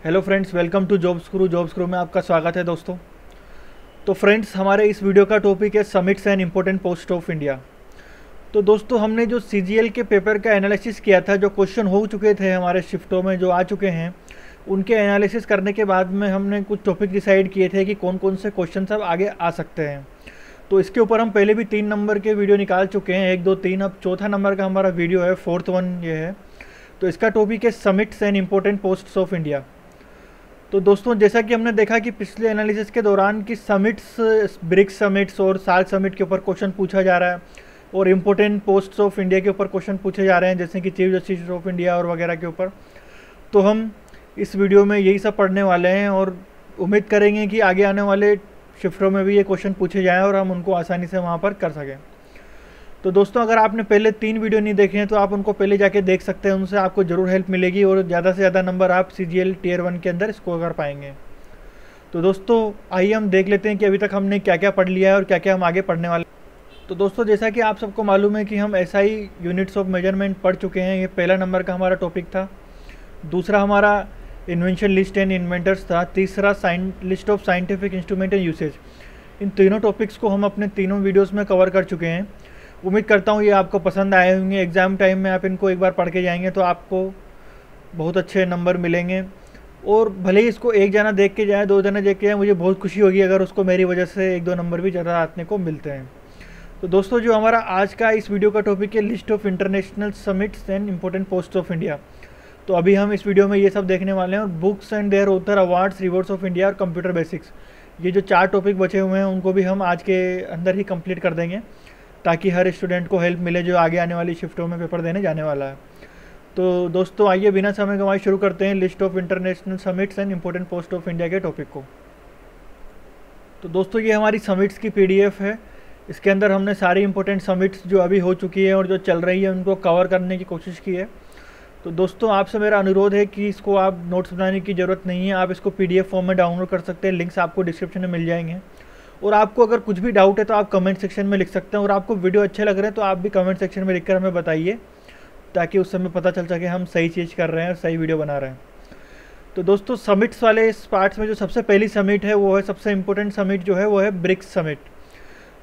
Hello friends, welcome to Jobs Crew में आपका स्वागत है दोस्तों। तो फ्रेंड्स, हमारे इस वीडियो का टॉपिक है summits and important post of India. तो दोस्तों, हमने जो सीजीएल के पेपर का एनालिसिस किया था, जो क्वेश्चन हो चुके थे हमारे शिफ्टों में जो आ चुके हैं, उनके एनालिसिस करने के बाद में हमने कुछ टॉपिक डिसाइड किए थे कि कौन कौन से क्वेश्चन अब आगे आ सकते हैं। तो इसके ऊपर हम पहले भी 3 नंबर के वीडियो निकाल चुके हैं, 1, 2, 3। अब चौथा नंबर का हमारा वीडियो है, 4th वन ये है। तो इसका टॉपिक है summits and important posts of India. तो दोस्तों, जैसा कि हमने देखा कि पिछले एनालिसिस के दौरान कि समिट्स, ब्रिक्स समिट्स और सार्क समिट के ऊपर क्वेश्चन पूछा जा रहा है और इम्पोर्टेंट पोस्ट्स ऑफ इंडिया के ऊपर क्वेश्चन पूछे जा रहे हैं, जैसे कि चीफ जस्टिस ऑफ इंडिया और वगैरह के ऊपर। तो हम इस वीडियो में यही सब पढ़ने वाले हैं और उम्मीद करेंगे कि आगे आने वाले शिफ्टों में भी ये क्वेश्चन पूछे जाएँ और हम उनको आसानी से वहाँ पर कर सकें। तो दोस्तों, अगर आपने पहले 3 वीडियो नहीं देखे हैं तो आप उनको पहले जाके देख सकते हैं, उनसे आपको ज़रूर हेल्प मिलेगी और ज़्यादा से ज़्यादा नंबर आप सीजीएल टियर 1 के अंदर स्कोर कर पाएंगे। तो दोस्तों, आइए हम देख लेते हैं कि अभी तक हमने क्या क्या पढ़ लिया है और क्या क्या हम आगे पढ़ने वाले। तो दोस्तों, जैसा कि आप सबको मालूम है कि हम एसआई यूनिट्स ऑफ मेजरमेंट पढ़ चुके हैं। ये पहला नंबर का हमारा टॉपिक था। दूसरा हमारा इन्वेंशन लिस्ट एंड इन्वेंटर्स था। तीसरा list of scientific instrument and usage. इन तीनों टॉपिक्स को हम अपने तीनों वीडियोज़ में कवर कर चुके हैं। उम्मीद करता हूँ ये आपको पसंद आए होंगे। एग्ज़ाम टाइम में आप इनको एक बार पढ़ के जाएंगे तो आपको बहुत अच्छे नंबर मिलेंगे। और भले ही इसको एक जना देख के जाए, 2 जना देख के जाए, मुझे बहुत खुशी होगी अगर उसको मेरी वजह से 1-2 नंबर भी ज़्यादा आने को मिलते हैं। तो दोस्तों, जो हमारा आज का इस वीडियो का टॉपिक है list of international summits and important post of India. तो अभी हम इस वीडियो में ये सब देखने वाले हैं और books and their author, awards, rewards of India और कंप्यूटर बेसिक्स, ये जो 4 टॉपिक बचे हुए हैं उनको भी हम आज के अंदर ही कंप्लीट कर देंगे, ताकि हर स्टूडेंट को हेल्प मिले जो आगे आने वाली शिफ्टों में पेपर देने जाने वाला है। तो दोस्तों, आइए बिना समय गंवाए शुरू करते हैं list of international summits and important post of India के टॉपिक को। तो दोस्तों, ये हमारी समिट्स की पीडीएफ है। इसके अंदर हमने सारी इंपॉर्टेंट समिट्स जो अभी हो चुकी है और जो चल रही है उनको कवर करने की कोशिश की है। तो दोस्तों, आपसे मेरा अनुरोध है कि इसको आप नोट्स बनाने की ज़रूरत नहीं है, आप इसको पीडीएफ फॉर्म में डाउनलोड कर सकते हैं। लिंक्स आपको डिस्क्रिप्शन में मिल जाएंगे। और आपको अगर कुछ भी डाउट है तो आप कमेंट सेक्शन में लिख सकते हैं, और आपको वीडियो अच्छे लग रहे हैं तो आप भी कमेंट सेक्शन में लिखकर हमें बताइए, ताकि उस समय पता चल सके हम सही चीज़ कर रहे हैं और सही वीडियो बना रहे हैं। तो दोस्तों, समिट्स वाले इस पार्ट्स में जो सबसे पहली समिट है वो है, सबसे इम्पोर्टेंट समिट जो है वो है ब्रिक्स समिट।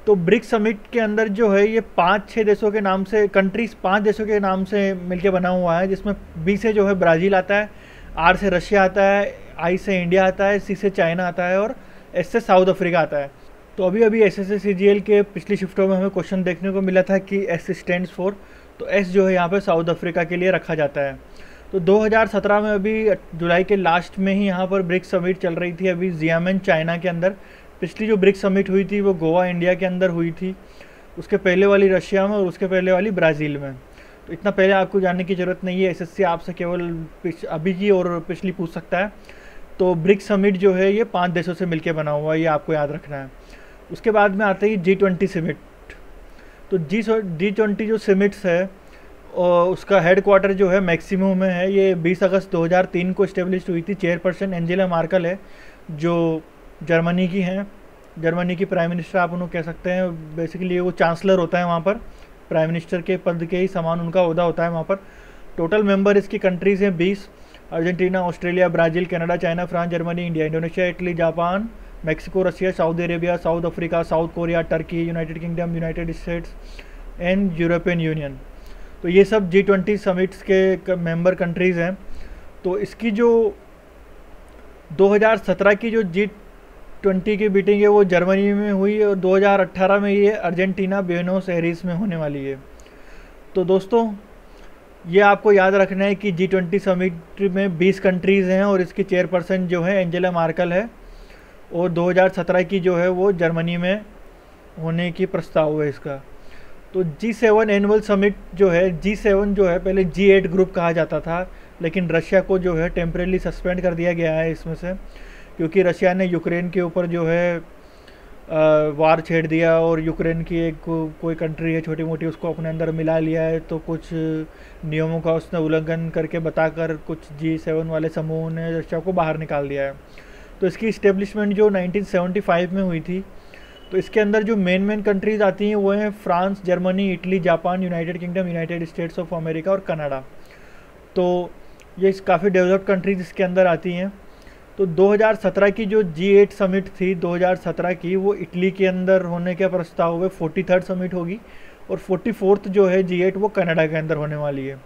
तो ब्रिक्स समिट के अंदर जो है ये 5-6 देशों के नाम से, कंट्रीज 5 देशों के नाम से मिलके बना हुआ है, जिसमें बी से जो है ब्राज़ील आता है, आर से रशिया आता है, आई से इंडिया आता है, सी से चाइना आता है और एस से साउथ अफ्रीका आता है। तो अभी एसएससी सीजीएल के पिछली शिफ्टों में हमें क्वेश्चन देखने को मिला था कि एस स्टैंड्स फॉर, तो एस जो है यहाँ पे साउथ अफ्रीका के लिए रखा जाता है। तो 2017 में अभी जुलाई के लास्ट में ही यहाँ पर ब्रिक्स समिट चल रही थी, अभी ज़ियामिन चाइना के अंदर। पिछली जो ब्रिक्स समिट हुई थी वो गोवा इंडिया के अंदर हुई थी, उसके पहले वाली रशिया में और उसके पहले वाली ब्राज़ील में। तो इतना पहले आपको जानने की ज़रूरत नहीं है, एसएससी आपसे केवल अभी की और पिछली पूछ सकता है। तो ब्रिक्स समिट जो है ये 5 देशों से मिलकर बना हुआ है, ये आपको याद रखना है। उसके बाद में आते ही G20 समिट। तो G20 जो समिट्स है और उसका हेड क्वार्टर जो है मैक्सिमो में है। ये 20 अगस्त 2003 को इस्टेब्लिश हुई थी। चेयरपर्सन एंजेला मार्कल है, जो जर्मनी की हैं। जर्मनी की प्राइम मिनिस्टर आप उन्हें कह सकते हैं। बेसिकली वो चांसलर होता है वहाँ पर, प्राइम मिनिस्टर के पद के ही समान उनका ओहदा होता है वहाँ पर। टोटल मेंबर इसकी कंट्रीज़ हैं 20, Argentina, Australia, Brazil, Canada, China, France, Germany, India, Indonesia, Italy, Japan, Mexico, Russia, Saudi Arabia, south Africa, south Korea, Turkey, United kingdom, United states and European union. तो ये सब G20 समिट्स के member countries हैं। तो इसकी जो 2017 की जो G20 की मीटिंग है वो जर्मनी में हुई और 2018 में ये अर्जेंटीना, ब्यूनोस एयर्स में होने वाली है। तो दोस्तों, ये आपको याद रखना है कि G20 समिट में 20 कंट्रीज़ हैं और इसकी चेयरपर्सन जो है एंजेला मार्कल है, और 2017 की जो है वो जर्मनी में होने की प्रस्ताव है इसका। तो G7 एनुअल समिट जो है, G7 जो है पहले G8 ग्रुप कहा जाता था, लेकिन रशिया को जो है टेम्परेली सस्पेंड कर दिया गया है इसमें से, क्योंकि रशिया ने यूक्रेन के ऊपर जो है वार छेड़ दिया और यूक्रेन की एक कोई कंट्री है छोटी मोटी, उसको अपने अंदर मिला लिया है। तो कुछ नियमों का उसने उल्लंघन करके बताकर कुछ G7 वाले समूह ने रशिया को बाहर निकाल दिया है। तो इसकी इस्टेब्लिशमेंट जो 1975 में हुई थी। तो इसके अंदर जो मेन कंट्रीज़ आती हैं वो हैं France, Germany, Italy, Japan, United kingdom, United states of America और कनाडा। तो ये काफ़ी डेवलप्ड कंट्रीज इसके अंदर आती हैं। तो 2017 की जो G8 समिट थी 2017 की, वो इटली के अंदर होने के प्रस्ताव हुए। 43rd समिट होगी और 44th जो है G8 वो कनाडा के अंदर होने वाली है।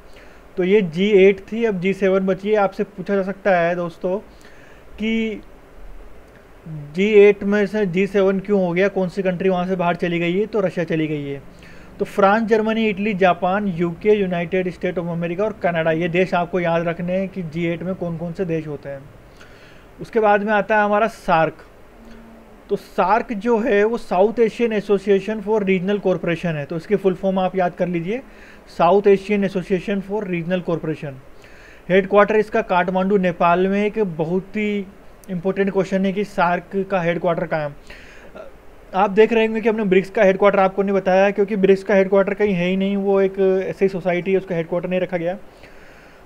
तो ये G8 थी, अब G7 बची है। आपसे पूछा जा सकता है दोस्तों कि G8 में से G7 क्यों हो गया, कौन सी कंट्री वहाँ से बाहर चली गई है? तो रशिया चली गई है। तो France, Germany, Italy, Japan, UK, United state of America और कनाडा, ये देश आपको याद रखने हैं कि G8 में कौन कौन से देश होते हैं। उसके बाद में आता है हमारा सार्क। तो सार्क जो है वो south Asian association for regional corporation है। तो इसकी फुल फॉर्म आप याद कर लीजिए, south Asian association for regional corporation. Headquarter इसका काठमांडू, नेपाल में। एक बहुत ही इंपॉर्टेंट क्वेश्चन है कि सार्क का हेडक्वार्टर कहाँ है। आप देख रहे होंगे कि हमने ब्रिक्स का हेडक्वार्टर आपको नहीं बताया, क्योंकि ब्रिक्स का हेडक्वार्टर कहीं है ही नहीं, वो एक ऐसी सोसाइटी है, उसका हेडक्वार्टर नहीं रखा गया।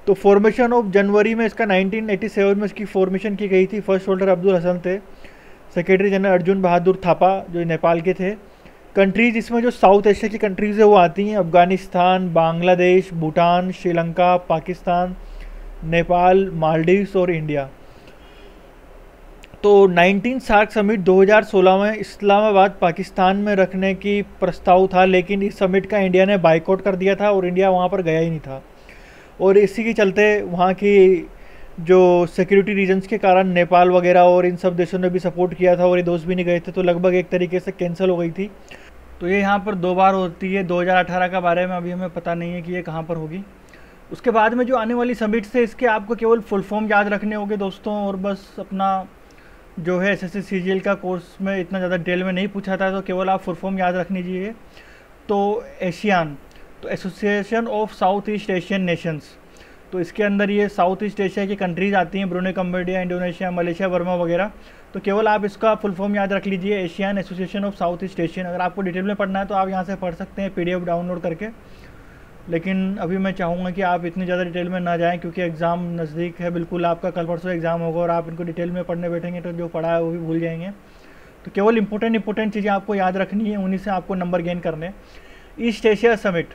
तो फॉर्मेशन ऑफ जनवरी में इसका 1987 में इसकी फॉर्मेशन की गई थी। फर्स्ट होल्डर अब्दुल हसन थे, सेक्रेटरी जनरल अर्जुन बहादुर थापा जो नेपाल के थे। कंट्रीज इसमें जो साउथ एशिया की कंट्रीज़ है वो आती हैं, अफ़गानिस्तान, बांग्लादेश, भूटान, श्रीलंका, पाकिस्तान, नेपाल, मालदीव्स और इंडिया। तो 19 सार्क समिट 2016 में इस्लामाबाद, पाकिस्तान में रखने की प्रस्ताव था, लेकिन इस समिट का इंडिया ने बाइकआउट कर दिया था और इंडिया वहाँ पर गया ही नहीं था। और इसी के चलते वहाँ की जो सिक्योरिटी रीजन्स के कारण नेपाल वगैरह और इन सब देशों ने भी सपोर्ट किया था और ये दोस्त भी नहीं गए थे, तो लगभग एक तरीके से कैंसिल हो गई थी। तो ये यहाँ पर 2 बार होती है। 2018 का बारे में अभी हमें पता नहीं है कि ये कहाँ पर होगी। उसके बाद में जो आने वाली समिट्स है इसके आपको केवल फुल फॉर्म याद रखने होंगे दोस्तों, और बस अपना जो है SSC CGL का कोर्स में इतना ज़्यादा डिटेल में नहीं पूछा था, तो केवल आप फुल फॉर्म याद रख लीजिए। तो एशियान, तो association of south east Asian Nations, तो इसके अंदर ये साउथ ईस्ट एशिया की कंट्रीज़ आती हैं, Brunei, Cambodia, Indonesia, Malaysia, Burma वगैरह। तो केवल आप इसका फुल फॉर्म याद रख लीजिए, Asian association of south east Asian. अगर आपको डिटेल में पढ़ना है तो आप यहाँ से पढ़ सकते हैं PDF डाउनलोड करके, लेकिन अभी मैं चाहूँगा कि आप इतनी ज़्यादा डिटेल में ना जाएं, क्योंकि एग्ज़ाम नज़दीक है बिल्कुल। आपका कल परसों एग्ज़ाम होगा और आप इनको डिटेल में पढ़ने बैठेंगे तो जो पढ़ा है वो भी भूल जाएंगे। तो केवल इंपॉर्टेंट चीज़ें आपको याद रखनी है, उन्हीं से आपको नंबर गेन करने। ईस्ट एशिया समिट,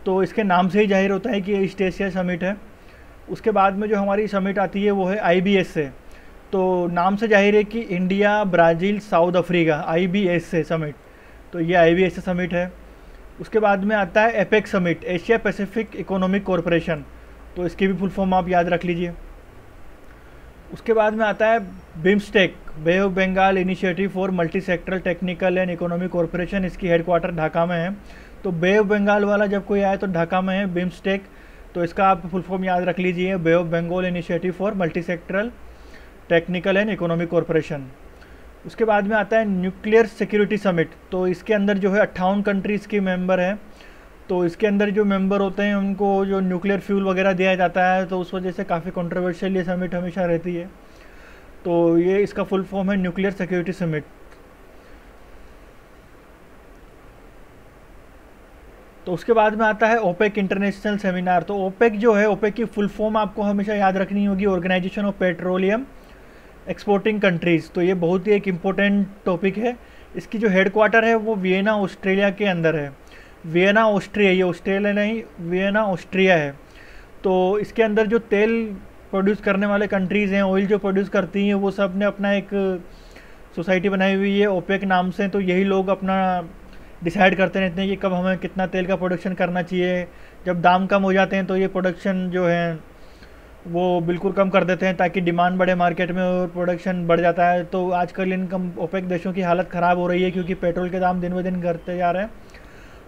तो इसके नाम से ही जाहिर होता है कि ईस्ट एशिया समिट है। उसके बाद में जो हमारी समिट आती है वो है IBS से। तो नाम से जाहिर है कि India, Brazil, south Africa, IBS से समिट, तो ये IBS से समिट है। उसके बाद में आता है APEC summit, Asia Pacific economic corporation, तो इसकी भी फुल फॉर्म आप याद रख लीजिए। उसके बाद में आता है BIMSTEC, Bay of Bengal initiative for multi sectoral technical and economic corporation, इसकी हेडक्वार्टर ढाका में है। तो बे ऑफ बंगाल वाला जब कोई आए तो ढाका में है बिम्स्टेक, तो इसका आप फुल फॉर्म याद रख लीजिए, bay of Bengal initiative for multi sectoral technical and economic corporation. उसके बाद में आता है न्यूक्लियर सिक्योरिटी समिट, तो इसके अंदर जो है 58 कंट्रीज़ के मेंबर हैं। तो इसके अंदर जो मेंबर होते हैं उनको जो न्यूक्लियर फ्यूल वगैरह दिया जाता है, तो उस वजह से काफ़ी कंट्रोवर्शियल ये समिट हमेशा रहती है। तो ये इसका फुल फॉर्म है न्यूक्लियर सिक्योरिटी समिट। तो उसके बाद में आता है ओपेक इंटरनेशनल सेमिनार। तो ओपेक जो है, ओपेक की फुल फॉर्म आपको हमेशा याद रखनी होगी, organisation of petroleum exporting countries. तो ये बहुत ही एक इम्पोर्टेंट टॉपिक है। इसकी जो हेडक्वार्टर है वो वियना, ऑस्ट्रेलिया के अंदर है। वियना ऑस्ट्रिया, ये ऑस्ट्रेलिया नहीं, वियना ऑस्ट्रिया है। तो इसके अंदर जो तेल प्रोड्यूस करने वाले कंट्रीज़ हैं, ऑयल जो प्रोड्यूस करती हैं, वो सब ने अपना एक सोसाइटी बनाई हुई है ओपेक नाम से। तो यही लोग अपना डिसाइड करते रहते हैं कि कब हमें कितना तेल का प्रोडक्शन करना चाहिए। जब दाम कम हो जाते हैं तो ये प्रोडक्शन जो है वो बिल्कुल कम कर देते हैं, ताकि डिमांड बढ़े मार्केट में और प्रोडक्शन बढ़ जाता है। तो आजकल इन ओपेक देशों की हालत ख़राब हो रही है, क्योंकि पेट्रोल के दाम दिन ब दिन घटते जा रहे हैं।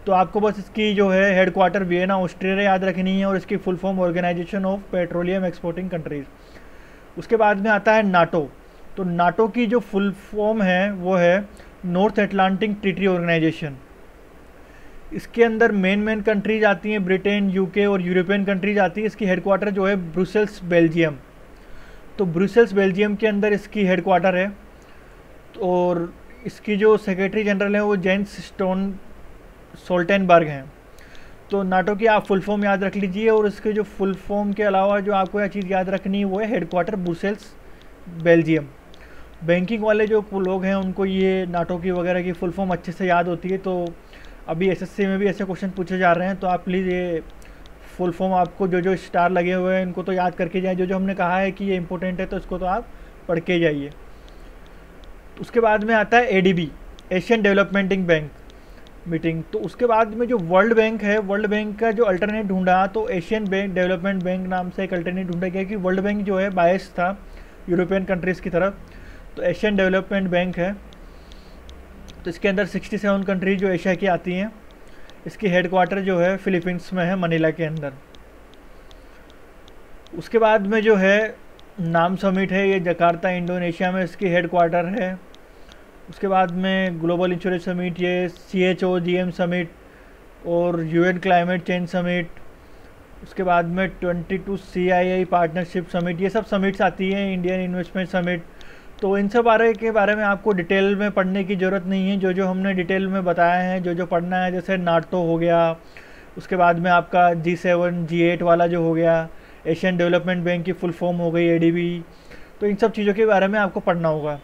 तो आपको बस इसकी जो है हेडक्वार्टर वियना ऑस्ट्रेलिया याद रखनी है, और इसकी full form organisation of petroleum exporting countries. उसके बाद में आता है नाटो। तो नाटो की जो फुल फॉर्म है वो है नॉर्थ अटलांटिक ट्रीटी ऑर्गेनाइजेशन। इसके अंदर मेन कंट्रीज आती हैं, ब्रिटेन, UK और यूरोपियन कंट्रीज आती है। इसकी हेडक्वार्टर जो है ब्रुसेल्स, बेल्जियम। तो ब्रुसेल्स बेल्जियम के अंदर इसकी हेडक्वार्टर है। और इसकी जो सेक्रेटरी जनरल है वो जेंस स्टोल्टेनबर्ग हैं। तो नाटो की आप फुल फॉर्म याद रख लीजिए, और इसके जो फुल फॉर्म के अलावा जो आपको यह चीज़ याद रखनी है वो है हेडक्वार्टर ब्रुसेल्स, बेल्जियम। बैंकिंग वाले जो लोग हैं उनको ये नाटो की वगैरह की फुल फॉर्म अच्छे से याद होती है। तो अभी SSC में भी ऐसे क्वेश्चन पूछे जा रहे हैं, तो आप प्लीज़ ये फुल फॉर्म आपको जो स्टार लगे हुए हैं इनको तो याद करके जाएं। जो हमने कहा है कि ये इंपॉर्टेंट है तो इसको तो आप पढ़ के जाइए। उसके बाद में आता है ADB, Asian development bank meeting. तो उसके बाद में जो वर्ल्ड बैंक है, वर्ल्ड बैंक का जो अल्टरनेट ढूंढा तो एशियन बैंक डेवलपमेंट बैंक नाम से एक अल्टरनेट ढूंढा गया कि वर्ल्ड बैंक जो है बायस था यूरोपियन कंट्रीज़ की तरफ, तो एशियन डेवलपमेंट बैंक है। तो इसके अंदर 67 कंट्रीज जो एशिया की आती हैं। इसकी हेडक्वार्टर जो है फिलीपींस में है, मनीला के अंदर। उसके बाद में जो है नाम समिट है, ये जकार्ता इंडोनेशिया में इसकी हेडक्वार्टर है। उसके बाद में ग्लोबल इंश्योरेंस समिट, ये CHOGM समिट और UN क्लाइमेट चेंज समिट। उसके बाद में 22 CII पार्टनरशिप समिट, ये सब समिट्स आती हैं, इंडियन इन्वेस्टमेंट समिट। तो इन सब के बारे में आपको डिटेल में पढ़ने की ज़रूरत नहीं है। जो हमने डिटेल में बताया है, जो पढ़ना है, जैसे नाटो हो गया, उसके बाद में आपका G7 G8 वाला जो हो गया, एशियन डेवलपमेंट बैंक की फुल फॉर्म हो गई ADB, तो इन सब चीज़ों के बारे में आपको पढ़ना होगा।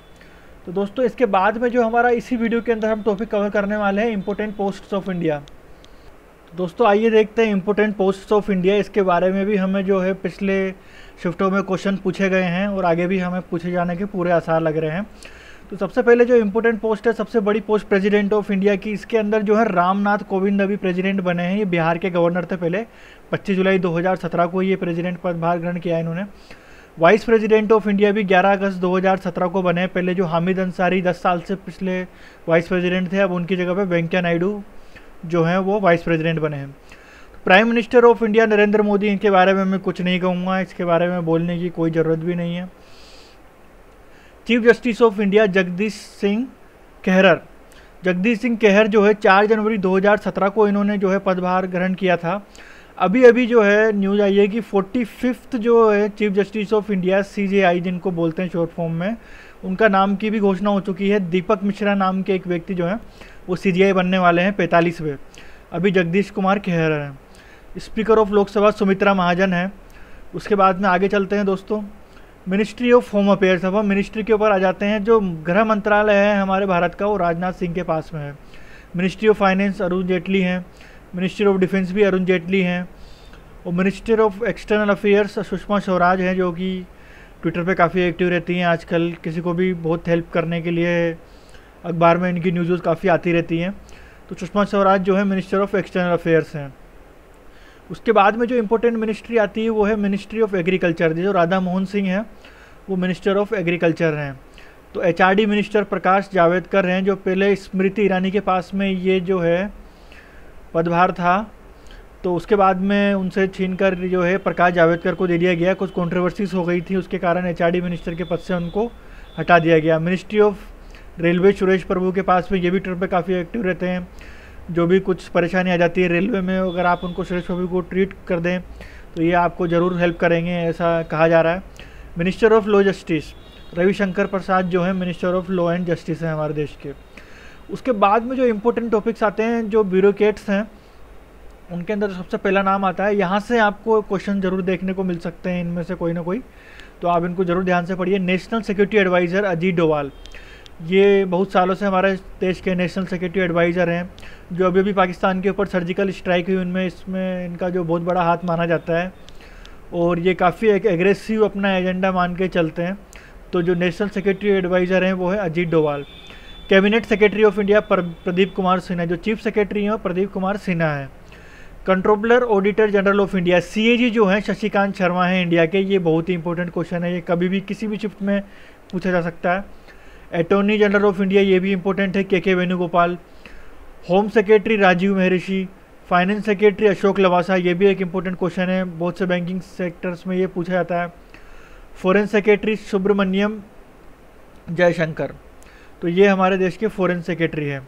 तो दोस्तों इसके बाद में जो हमारा इसी वीडियो के अंदर हम टॉपिक कवर करने वाले हैं इम्पोर्टेंट पोस्ट्स ऑफ इंडिया। तो दोस्तों आइए देखते हैं इम्पोर्टेंट पोस्ट्स ऑफ इंडिया। इसके बारे में भी हमें जो है पिछले शिफ्टों में क्वेश्चन पूछे गए हैं और आगे भी हमें पूछे जाने के पूरे आसार लग रहे हैं। तो सबसे पहले जो इम्पोर्टेंट पोस्ट है, सबसे बड़ी पोस्ट प्रेसिडेंट ऑफ इंडिया की, इसके अंदर जो है रामनाथ कोविंद अभी प्रेसिडेंट बने हैं। ये बिहार के गवर्नर थे पहले, 25 जुलाई 2017 को ये प्रेसिडेंट पदभार ग्रहण किया इन्होंने। वाइस प्रेसिडेंट ऑफ इंडिया भी 11 अगस्त 2017 को बने। पहले जो हामिद अंसारी 10 साल से पिछले वाइस प्रेसिडेंट थे, अब उनकी जगह पे वेंकैया नायडू जो हैं वो वाइस प्रेसिडेंट बने हैं। Prime minister of India Narendra Modi, इनके बारे में मैं कुछ नहीं कहूँगा, इसके बारे में बोलने की कोई ज़रूरत भी नहीं है। Chief justice of India Jagdish Singh Khehar, Jagdish Singh Khehar जो है 4 जनवरी 2017 को इन्होंने जो है पदभार ग्रहण किया था। अभी जो है न्यूज़ आई है कि 45th जो है chief justice of India CJI जिनको बोलते हैं शॉर्ट फॉर्म में, उनका नाम की भी घोषणा हो चुकी है। दीपक मिश्रा नाम के एक व्यक्ति जो है वो CJI बनने वाले हैं 45वें। अभी जगदीश कुमार खेहर हैं। स्पीकर ऑफ लोकसभा सुमित्रा महाजन है। उसके बाद में आगे चलते हैं दोस्तों, मिनिस्ट्री ऑफ होम अफेयर्स। अब हम मिनिस्ट्री के ऊपर आ जाते हैं। जो गृह मंत्रालय है हमारे भारत का वो राजनाथ सिंह के पास में है। Ministry of finance Arun Jaitley हैं। मिनिस्ट्री ऑफ डिफेंस भी अरुण जेटली हैं। और minister of external affairs Sushma Swaraj हैं, जो कि ट्विटर पे काफ़ी एक्टिव रहती हैं आजकल, किसी को भी बहुत हेल्प करने के लिए अखबार में इनकी न्यूज़ काफ़ी आती रहती हैं। तो सुषमा स्वराज जो है मिनिस्टर ऑफ एक्सटर्नल अफेयर्स हैं। उसके बाद में जो इम्पोर्टेंट मिनिस्ट्री आती है वो है मिनिस्ट्री ऑफ एग्रीकल्चर। जो राधा मोहन सिंह हैं वो मिनिस्टर ऑफ एग्रीकल्चर हैं। तो HRD मिनिस्टर प्रकाश जावड़ेकर हैं, जो पहले स्मृति ईरानी के पास में ये जो है पदभार था। तो उसके बाद में उनसे छीनकर जो है प्रकाश जावड़ेकर को दे दिया गया। कुछ कंट्रोवर्सीज हो गई थी, उसके कारण HRD मिनिस्टर के पद से उनको हटा दिया गया। मिनिस्ट्री ऑफ रेलवे सुरेश प्रभु के पास में, ये भी ट्विटर पे काफ़ी एक्टिव रहते हैं। जो भी कुछ परेशानी आ जाती है रेलवे में, अगर आप उनको सुरेश प्रभु को ट्वीट कर दें तो ये आपको ज़रूर हेल्प करेंगे, ऐसा कहा जा रहा है। Minister of law justice Ravishankar Prasad जो है minister of law and justice हैं हमारे देश के। उसके बाद में जो इम्पोर्टेंट टॉपिक्स आते हैं, जो ब्यूरोक्रेट्स हैं, उनके अंदर सबसे पहला नाम आता है। यहाँ से आपको क्वेश्चन ज़रूर देखने को मिल सकते हैं, इनमें से कोई ना कोई, तो आप इनको ज़रूर ध्यान से पढ़िए। National security adviser Ajit Doval, ये बहुत सालों से हमारे देश के नेशनल सिक्योरिटी एडवाइज़र हैं। जो अभी पाकिस्तान के ऊपर सर्जिकल स्ट्राइक हुई उनमें इसमें इनका जो बहुत बड़ा हाथ माना जाता है, और ये काफ़ी एक एग्रेसिव अपना एजेंडा मान के चलते हैं। तो जो नेशनल सिक्योरिटी एडवाइज़र हैं वो है Ajit Doval. Cabinet secretary of India Pradeep Kumar Sinha, जो चीफ सेक्रेटरी हैं प्रदीप कुमार सिन्हा है। Controller auditor general of India CAG जो हैं शशिकांत शर्मा हैं इंडिया के। ये बहुत ही इंपॉर्टेंट क्वेश्चन है, ये कभी भी किसी भी शिफ्ट में पूछा जा सकता है। अटॉर्नी जनरल ऑफ इंडिया, ये भी इंपॉर्टेंट है, KK Venugopal. Home secretary Rajiv Mehrishi. Finance secretary Ashok Lavasa, ये भी एक इंपॉर्टेंट क्वेश्चन है, बहुत से बैंकिंग सेक्टर्स में ये पूछा जाता है। फॉरेन सेक्रेटरी सुब्रमण्यम जयशंकर, तो ये हमारे देश के फॉरेन सेक्रेटरी हैं।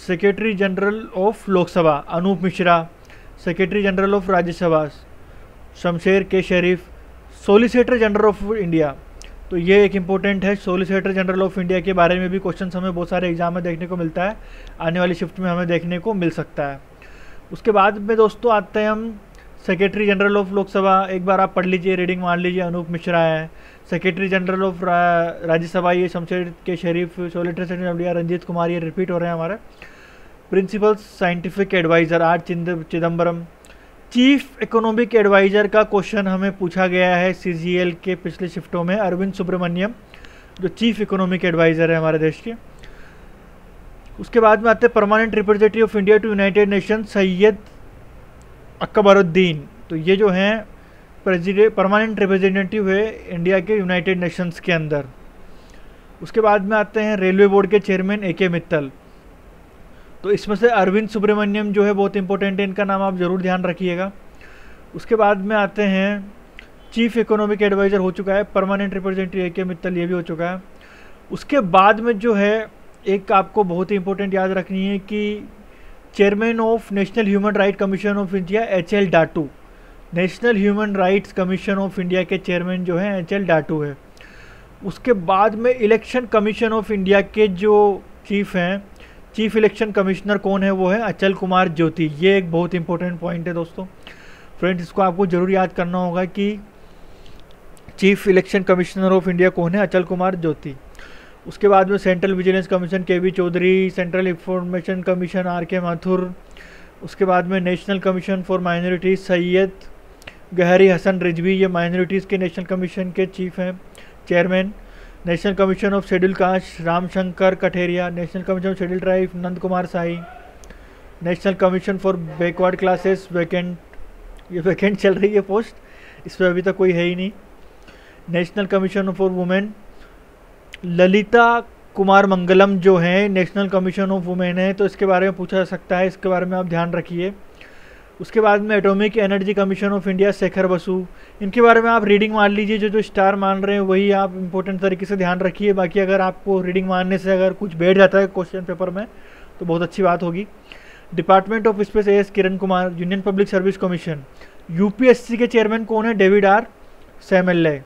Secretary general of Lok Sabha Anup Mishra. Secretary general of Rajya Sabha Shamsher K Sharif. Solicitor general of India, तो ये एक इम्पोर्टेंट है। सोलिसिटर जनरल ऑफ इंडिया के बारे में भी क्वेश्चन हमें बहुत सारे एग्जाम में देखने को मिलता है, आने वाली शिफ्ट में हमें देखने को मिल सकता है। उसके बाद में दोस्तों आते हैं हम सेक्रेटरी जनरल ऑफ लोकसभा, एक बार आप पढ़ लीजिए, रीडिंग मान लीजिए, अनूप मिश्रा है। सेक्रेटरी जनरल ऑफ राज्यसभा ये Shamsher K Sharif. Solicitor general of India Ranjit Kumar, ये रिपीट हो रहे हैं हमारे। Principal scientific adviser R Chidambaram. Chief economic adviser का क्वेश्चन हमें पूछा गया है CGL के पिछले शिफ्टों में। अरविंद सुब्रमण्यम जो चीफ इकोनॉमिक एडवाइज़र है हमारे देश के। उसके बाद में आते हैं permanent representative of India to United Nation Syed Akbaruddin. तो ये जो हैं परमानेंट रिप्रेजेंटेटिव है इंडिया के यूनाइटेड नेशंस के अंदर। उसके बाद में आते हैं रेलवे बोर्ड के चेयरमैन AK मित्तल। तो इसमें से अरविंद सुब्रमण्यम जो है बहुत इंपॉर्टेंट है, इनका नाम आप ज़रूर ध्यान रखिएगा। उसके बाद में आते हैं चीफ इकोनॉमिक एडवाइज़र हो चुका है, परमानेंट रिप्रेजेंटेटिव AK मित्तल ये भी हो चुका है। उसके बाद में जो है एक आपको बहुत ही इंपॉर्टेंट याद रखनी है कि chairman of national human right commission of India HL Dattu, national human rights commission of India के चेयरमैन जो है HL डाटू है। उसके बाद में इलेक्शन कमीशन ऑफ इंडिया के जो चीफ हैं, चीफ इलेक्शन कमिश्नर कौन है, वो है अचल कुमार ज्योति। ये एक बहुत इंपॉर्टेंट पॉइंट है दोस्तों। फ्रेंड्स, इसको आपको ज़रूर याद करना होगा कि chief election commissioner of India कौन है, अचल कुमार ज्योति। उसके बाद में central vigilance commission KV Chaudhary, central information commission RK Mathur. उसके बाद में national commission for minorities Syed Ghayorul Hasan Rizvi, ये माइनॉरिटीज़ के नेशनल कमीशन के चीफ हैं, chairman. National commission of schedule caste Ram Shankar Katheria, national commission of schedule tribe Nand Kumar Sai, national commission for backward classes vacant, ये vacant चल रही है पोस्ट, इस पर अभी तक कोई है ही नहीं। National commission for women Lalitha Kumaramangalam जो हैं नेशनल कमीशन ऑफ वुमेन है, तो इसके बारे में पूछा जा सकता है, इसके बारे में आप ध्यान रखिए। उसके बाद में atomic energy commission of India Shekhar Basu, इनके बारे में आप रीडिंग मान लीजिए, जो स्टार मान रहे हैं वही आप इंपॉर्टेंट तरीके से ध्यान रखिए। बाकी अगर आपको रीडिंग मानने से अगर कुछ बैठ जाता है क्वेश्चन पेपर में तो बहुत अच्छी बात होगी। Department of space AS Kiran Kumar, union public service commission, UPSC के चेयरमैन कौन है, डेविड R सैमुअल।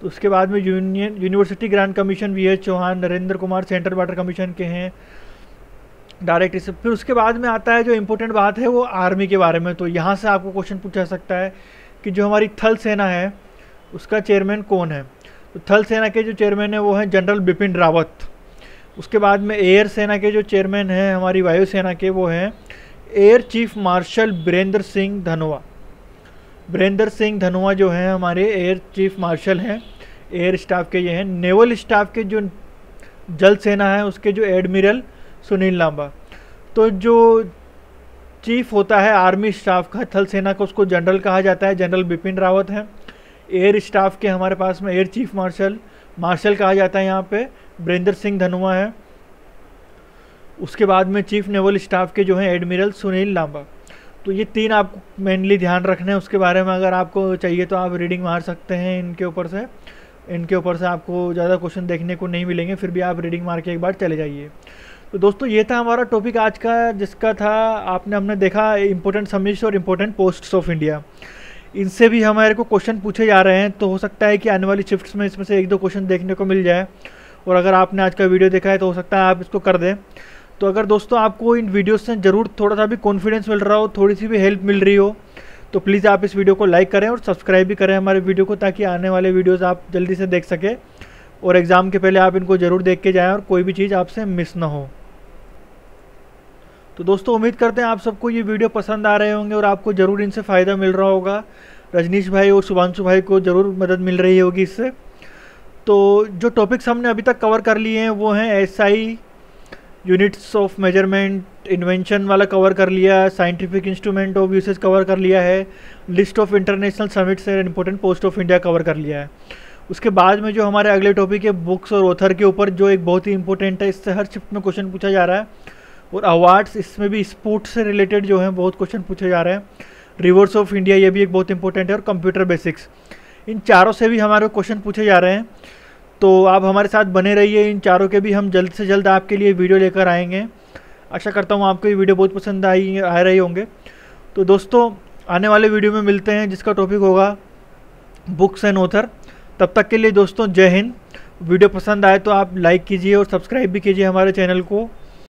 तो उसके बाद में university grant commission VH Chauhan, Narendra Kumar central water commission के हैं डायरेक्टर। फिर उसके बाद में आता है जो इम्पोर्टेंट बात है वो आर्मी के बारे में। तो यहाँ से आपको क्वेश्चन पूछा जा सकता है कि जो हमारी थल सेना है उसका चेयरमैन कौन है। तो थल सेना के जो चेयरमैन है वो हैं जनरल बिपिन रावत। उसके बाद में एयर सेना के जो चेयरमैन हैं हमारी वायुसेना के, वो हैं air chief marshal Birendra Singh Dhanoa. Birendra Singh Dhanoa जो हैं हमारे एयर चीफ मार्शल हैं, एयर स्टाफ के ये हैं। नेवल स्टाफ के जो जल सेना है उसके जो एडमिरल सुनील लांबा। तो जो चीफ होता है आर्मी स्टाफ का थल सेना का, उसको जनरल कहा जाता है, जनरल बिपिन रावत है। एयर स्टाफ के हमारे पास में एयर चीफ मार्शल कहा जाता है यहाँ पे बीरेंद्र सिंह धनोआ है। उसके बाद में चीफ नेवल स्टाफ के जो हैं एडमिरल सुनील लांबा। तो ये तीन आपको मेनली ध्यान रखना है। उसके बारे में अगर आपको चाहिए तो आप रीडिंग मार सकते हैं इनके ऊपर से आपको ज़्यादा क्वेश्चन देखने को नहीं मिलेंगे, फिर भी आप रीडिंग मार के एक बार चले जाइए। तो दोस्तों ये था हमारा टॉपिक आज का, जिसका था हमने देखा इम्पोर्टेंट समिट्स और इम्पोर्टेंट पोस्ट्स ऑफ इंडिया। इनसे भी हमारे को क्वेश्चन पूछे जा रहे हैं, तो हो सकता है कि आने वाली शिफ्ट्स में इसमें से 1-2 क्वेश्चन देखने को मिल जाए। और अगर आपने आज का वीडियो देखा है तो हो सकता है आप इसको कर दें। तो अगर दोस्तों आपको इन वीडियोस से ज़रूर थोड़ा सा भी कॉन्फिडेंस मिल रहा हो, थोड़ी सी भी हेल्प मिल रही हो, तो प्लीज़ आप इस वीडियो को लाइक करें और सब्सक्राइब भी करें हमारे वीडियो को, ताकि आने वाले वीडियोज़ आप जल्दी से देख सकें और एग्ज़ाम के पहले आप इनको ज़रूर देख के जाएँ और कोई भी चीज़ आपसे मिस ना हो। तो दोस्तों उम्मीद करते हैं आप सबको ये वीडियो पसंद आ रहे होंगे और आपको ज़रूर इनसे फ़ायदा मिल रहा होगा। रजनीश भाई और शुभांशु भाई को ज़रूर मदद मिल रही होगी इससे। तो जो टॉपिक्स हमने अभी तक कवर कर लिए हैं वो हैं SI units of measurement, invention वाला कवर कर लिया, scientific instrument of usage cover कर लिया है, list of international summits and important post of India cover कर लिया है। उसके बाद में जो हमारे अगले टॉपिक है बुक्स और ऑथर के ऊपर, जो एक बहुत ही इंपॉर्टेंट है, इससे हर शिफ्ट में क्वेश्चन पूछा जा रहा है। और अवार्ड्स, इसमें भी स्पोर्ट्स से रिलेटेड जो है बहुत क्वेश्चन पूछे जा रहे हैं। रिवर्स ऑफ इंडिया, ये भी एक बहुत इंपॉर्टेंट है, और कंप्यूटर बेसिक्स, इन चारों से भी हमारे क्वेश्चन पूछे जा रहे हैं। तो आप हमारे साथ बने रहिए, इन चारों के भी हम जल्द से जल्द आपके लिए वीडियो लेकर आएंगे। आशा करता हूँ आपको ये वीडियो बहुत पसंद आ रहे होंगे। तो दोस्तों आने वाले वीडियो में मिलते हैं, जिसका टॉपिक होगा बुक्स एंड ऑथर। तब तक के लिए दोस्तों जय हिंद। वीडियो पसंद आए तो आप लाइक कीजिए और सब्सक्राइब भी कीजिए हमारे चैनल को।